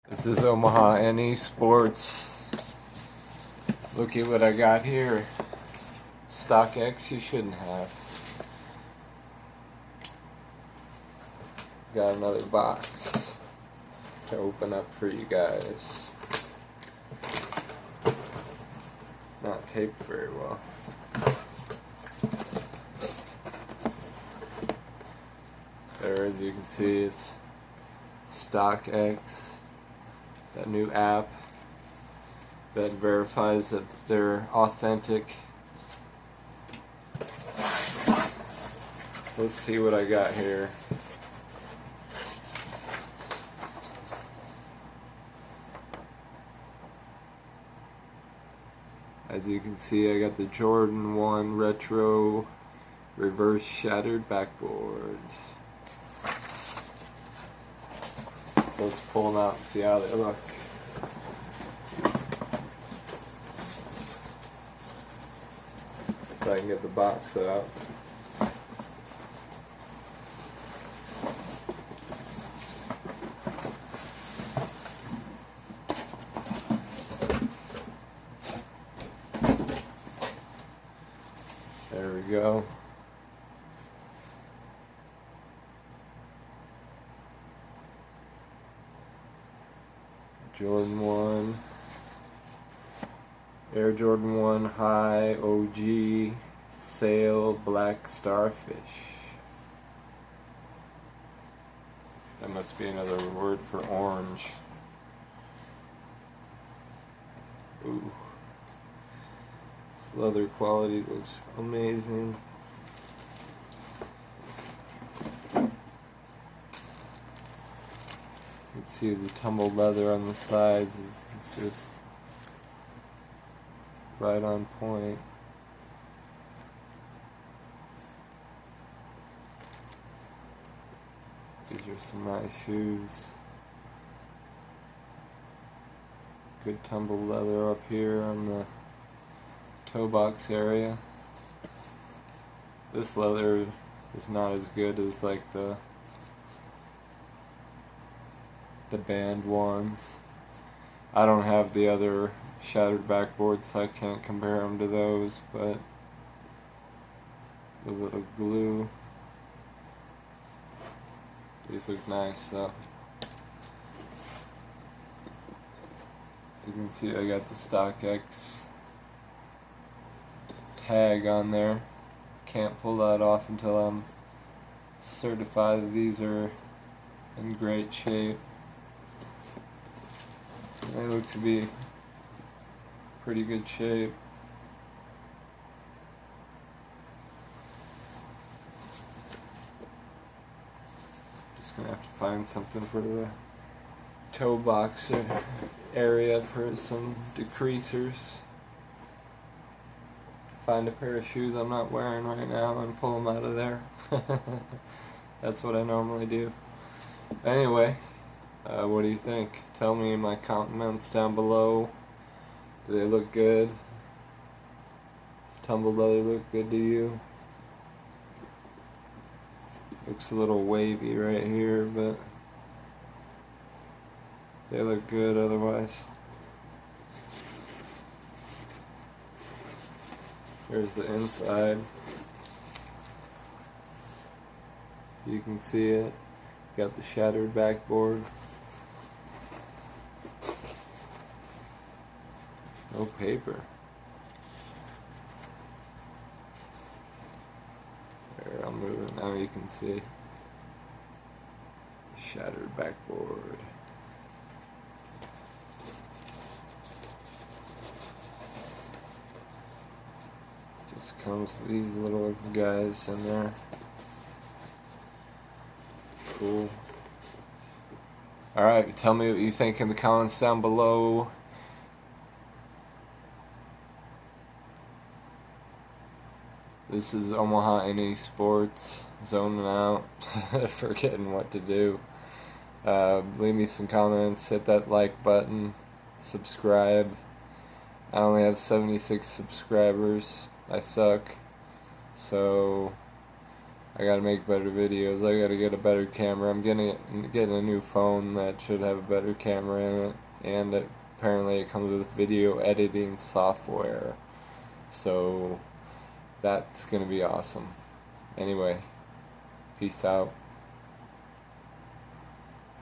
This is Omaha NE Sports. Look at what I got here. Stock X you shouldn't have. Got another box to open up for you guys. Not taped very well. There, as you can see, it's Stock X. That new app that verifies that they're authentic. Let's see what I got here. As you can see, I got the Jordan 1 Retro Reverse Shattered Backboard. So let's pull them out and see how they look. So I can get the box out. There we go. Jordan 1, Air Jordan 1 High OG Sail Black Starfish. That must be another word for orange. Ooh. This leather quality looks amazing. You can see the tumbled leather on the sides is just right on point. These are some nice shoes. Good tumbled leather up here on the toe box area. This leather is not as good as like the band ones. I don't have the other shattered backboards, so I can't compare them to those, but a little glue. These look nice though. As you can see, I got the Stock X tag on there. Can't pull that off until I'm certified that these are in great shape. They look to be pretty good shape. Just gonna have to find something for the toe box area for some decreasers. Find a pair of shoes I'm not wearing right now and pull them out of there. That's what I normally do. Anyway. What do you think? Tell me in my comments down below. Do they look good? Tumbled leather look good to you? Looks a little wavy right here, but they look good otherwise. Here's the inside. You can see it. Got the shattered backboard. No paper. There, I'll move it now. You can see shattered backboard. Just comes with these little guys in there. Cool. Alright, tell me what you think in the comments down below. This is Omaha NE Sports, zoning out, forgetting what to do. Leave me some comments, hit that like button, subscribe. I only have 76 subscribers. I suck. So I gotta make better videos. I gotta get a better camera. I'm getting a new phone that should have a better camera in it, and apparently it comes with video editing software. So that's gonna be awesome. Anyway, peace out.